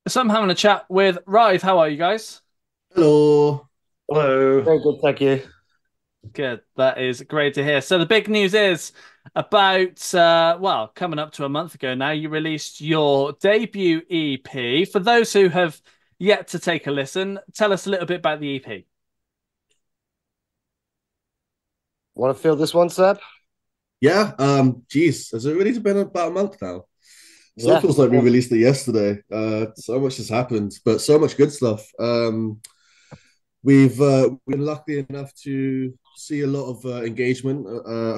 So I'm having a chat with Writhe. How are you guys? Hello. Hello. Very good, thank you. Good. That is great to hear. So the big news is about coming up to a month ago now, you released your debut EP. For those who have yet to take a listen, tell us a little bit about the EP. Want to fill this one, Seb? Yeah, geez, has it really been about a month now? Still Yeah. feels like we released it yesterday. So much has happened, but so much good stuff. We've been lucky enough to see a lot of engagement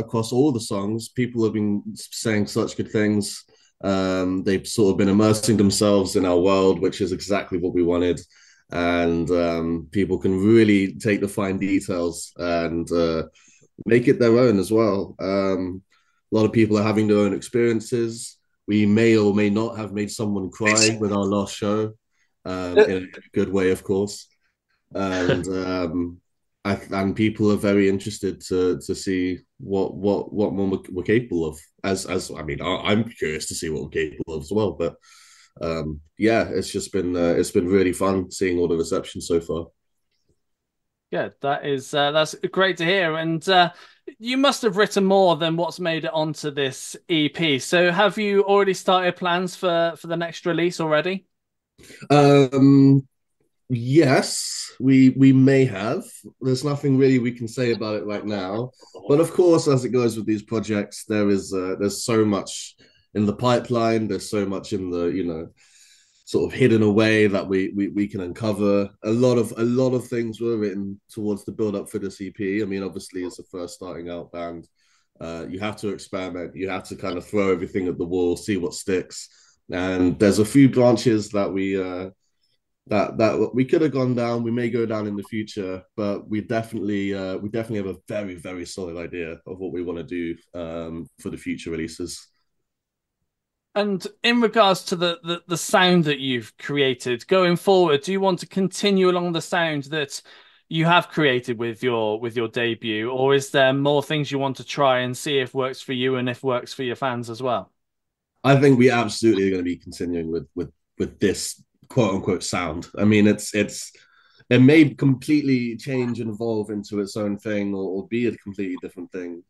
across all the songs. People have been saying such good things. They've sort of been immersing themselves in our world, which is exactly what we wanted. And people can really take the fine details and make it their own as well. A lot of people are having their own experiences. We may or may not have made someone cry with our last show, in a good way, of course. And and people are very interested to see what one we're capable of. As I mean, I'm curious to see what we're capable of as well. But yeah, it's been really fun seeing all the reception so far. Good. That's great to hear. And you must have written more than what's made it onto this EP. So have you already started plans for the next release already? Um, Yes, we may have. There's nothing really we can say about it right now. But of course, as it goes with these projects, there's so much in the pipeline. There's so much in the sort of hidden away that we can uncover. A lot of things were written towards the build up for this EP. I mean, obviously, as a first starting out band, you have to experiment. You have to kind of throw everything at the wall, see what sticks. And there's a few branches that we could have gone down. We may go down in the future, but we definitely have a very very solid idea of what we want to do for the future releases. And in regards to the sound that you've created going forward, do you want to continue along the sound that you have created with your debut, or is there more things you want to try and see if works for you and if works for your fans as well? I think we absolutely are going to be continuing with this quote unquote sound. I mean, it may completely change and evolve into its own thing or be a completely different thing,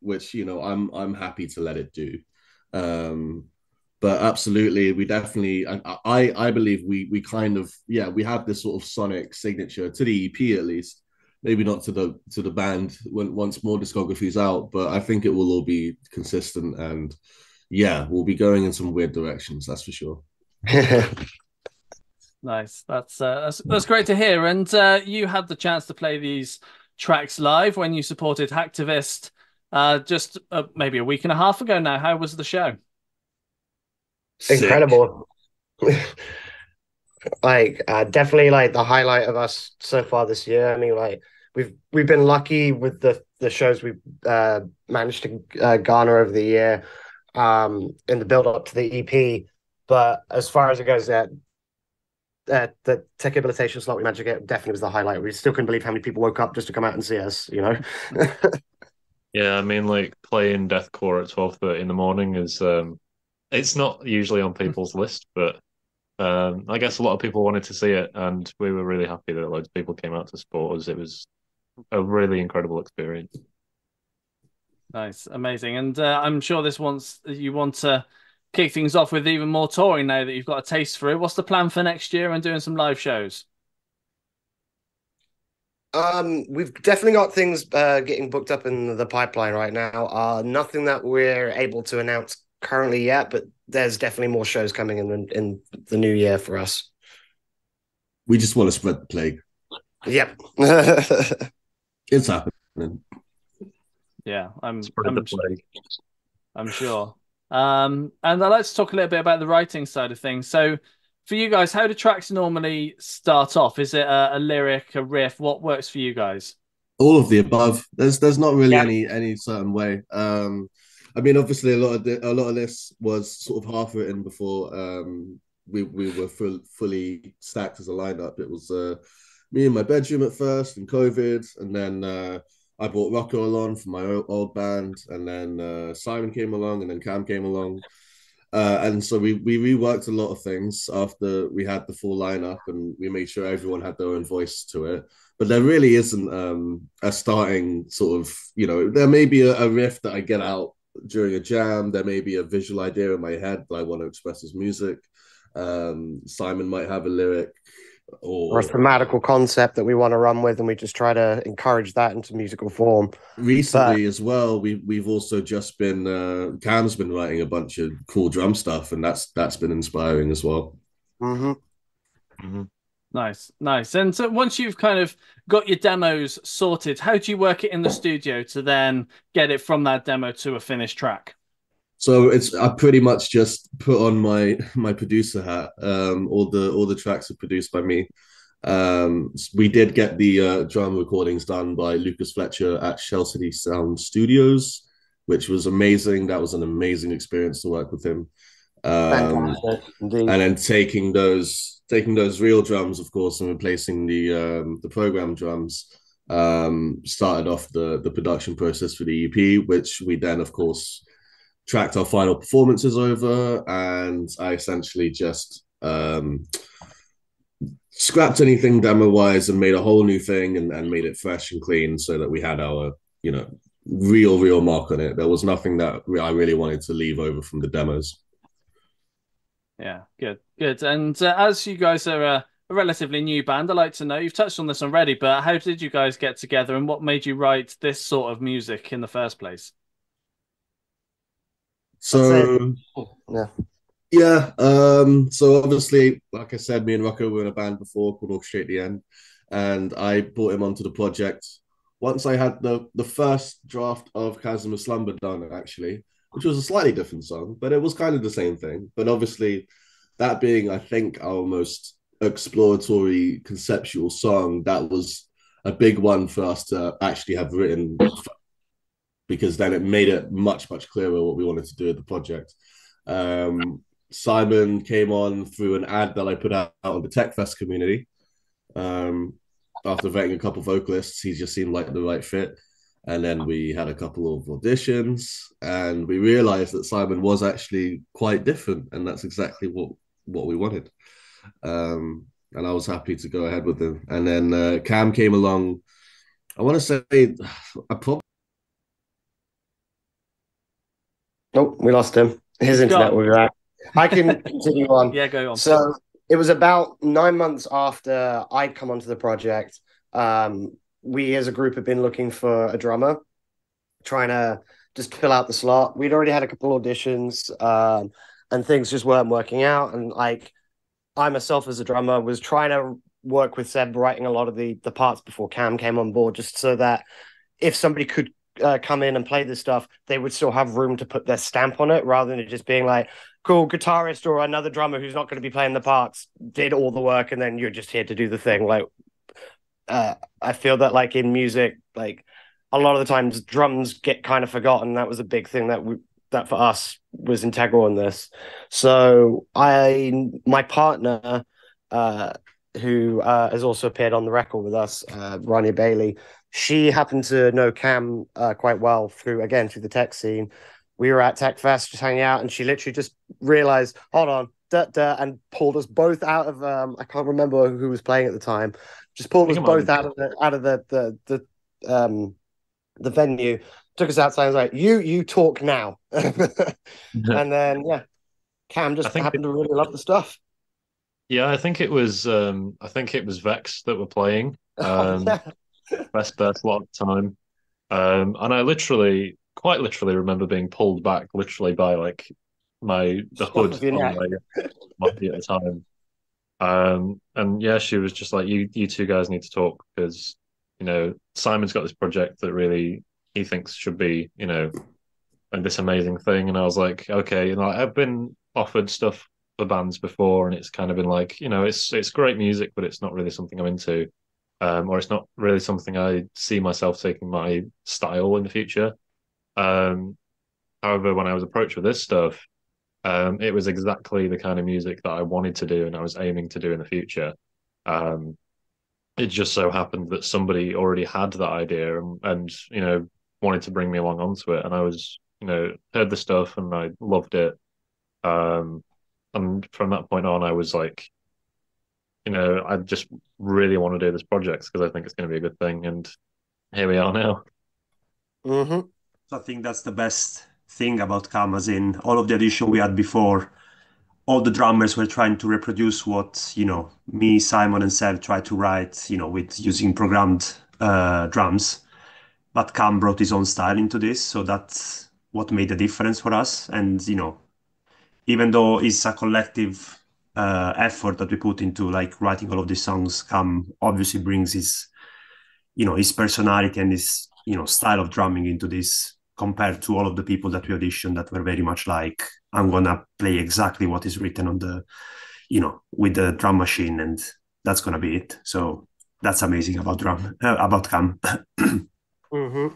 which I'm happy to let it do. Um, but absolutely, we definitely, I believe we kind of, yeah, we have this sort of sonic signature to the EP at least. Maybe not to the band when once more discography's out, but I think it will all be consistent and yeah, we'll be going in some weird directions, that's for sure. Nice. That's great to hear. And you had the chance to play these tracks live when you supported Hacktivist just maybe a week and a half ago now. How was the show? Sick. Incredible. Definitely like the highlight of us so far this year. I mean, like we've been lucky with the shows we've managed to garner over the year in the build up to the EP. But as far as it goes, the tech habilitation slot we managed to get definitely was the highlight. We still couldn't believe how many people woke up just to come out and see us, you know? Yeah, I mean, like playing deathcore at 12:30 in the morning is it's not usually on people's list, but I guess a lot of people wanted to see it, and we were really happy that loads of people came out to support us. It was a really incredible experience. Nice, amazing. And I'm sure this wants you want to kick things off with even more touring now that you've got a taste for it. What's the plan for next year and doing some live shows? We've definitely got things getting booked up in the pipeline right now. Nothing that we're able to announce currently yet, but there's definitely more shows coming in the new year for us. We just want to spread the plague. Yep. It's happening. Yeah, Spread the plague. I'm sure. And I'd like to talk a little bit about the writing side of things. So, for you guys, how do tracks normally start off? Is it a lyric, a riff? What works for you guys? All of the above. There's not really Yeah. any certain way. I mean, obviously, a lot of this was sort of half written before we were fully stacked as a lineup. It was me in my bedroom at first, and COVID, and then I brought Rocco along from my old band, and then Simon came along, and then Cam came along, And so we reworked a lot of things after we had the full lineup, and we made sure everyone had their own voice to it. But there really isn't a starting sort of, there may be a riff that I get out during a jam. There may be a visual idea in my head that I want to express as music. Simon might have a lyric Or a or thematical concept that we want to run with, and we just try to encourage that into musical form. But recently as well, we've also just been Cam's been writing a bunch of cool drum stuff, and that's been inspiring as well. mhm. Mm-hmm. Nice, nice. And so once you've kind of got your demos sorted, how do you work it in the studio to then get it from that demo to a finished track? So I pretty much just put on my producer hat. All the tracks are produced by me. We did get the drum recordings done by Lucas Fletcher at Shell City Sound Studios, which was amazing. That was an amazing experience to work with him. Fantastic indeed. And then taking those real drums, of course, and replacing the program drums. Started off the production process for the EP, which we then, of course, tracked our final performances over, and I essentially just scrapped anything demo wise and made a whole new thing, and made it fresh and clean so that we had our real mark on it. There was nothing that I really wanted to leave over from the demos. Yeah, good, good. And as you guys are a relatively new band, I'd like to know, you've touched on this already, but how did you guys get together and what made you write this sort of music in the first place? So Yeah. yeah, so obviously, like I said, me and Rocco were in a band before called Orchestrate the End, and I brought him onto the project once I had the first draft of Chasm of Slumber done, actually, which was a slightly different song, but it was kind of the same thing. But obviously, that being, I think, our most exploratory conceptual song, that was a big one for us to actually have written, because then it made it much clearer what we wanted to do with the project. Simon came on through an ad that I put out on the Tech Fest community. After vetting a couple of vocalists, he just seemed like the right fit. And then we had a couple of auditions, and we realized that Simon was actually quite different, and that's exactly what we wanted. And I was happy to go ahead with him. And then Cam came along. I want to say I probably Nope, we lost him. His internet will be back. I can continue on. Yeah, go on. So it was about 9 months after I'd come onto the project. We as a group had been looking for a drummer, trying to just fill out the slot. We'd already had a couple auditions, and things just weren't working out. And like I myself as a drummer was trying to work with Seb writing a lot of the parts before Cam came on board, just so that if somebody could come in and play this stuff, they would still have room to put their stamp on it, rather than it just being like, cool, guitarist or another drummer who's not going to be playing the parts did all the work, and then you're just here to do the thing. Like, I feel that like in music, like a lot of the times drums get kind of forgotten. That was a big thing that for us was integral in this. So my partner, who has also appeared on the record with us, Rania Bailey, she happened to know Cam quite well through the tech scene. We were at Tech Fest just hanging out, and she literally just realized, hold on, and pulled us both out of I can't remember who was playing at the time. Just pulled us both out of the venue, took us outside and was like, you talk now. And then Cam just happened to really love the stuff. Yeah, I think it was Vex that were playing. Best a lot of the time. And I quite literally remember being pulled back literally by like the hood on my body at the time. And yeah, she was just like, you two guys need to talk, because Simon's got this project that really he thinks should be this amazing thing. And I was like, okay, I've been offered stuff for bands before, and it's kind of been like, it's great music, but it's not really something I'm into, or it's not really something I see myself taking my style in the future. However, when I was approached with this stuff, it was exactly the kind of music that I wanted to do and I was aiming to do in the future. It just so happened that somebody already had that idea and wanted to bring me along onto it. And I was, heard the stuff and I loved it. And from that point on, I was like, I just really want to do this project because I think it's going to be a good thing. And here we are now. Mm-hmm. So I think that's the best thing about Cam, as in all of the edition we had before, all the drummers were trying to reproduce what, me, Simon, and Sev tried to write, with using programmed drums. But Cam brought his own style into this, so that's what made the difference for us. And, even though it's a collective effort that we put into like writing all of these songs, Cam obviously brings his personality and his, style of drumming into this compared to all of the people that we auditioned that were very much like, I'm gonna play exactly what is written on the, with the drum machine, and that's gonna be it. So that's amazing about Cam. Mm-hmm.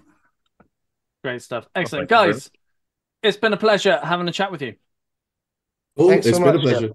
Great stuff. Excellent. Well, thank you, Guys, it's been a pleasure having a chat with you. Oh, Thanks it's so been a much. pleasure.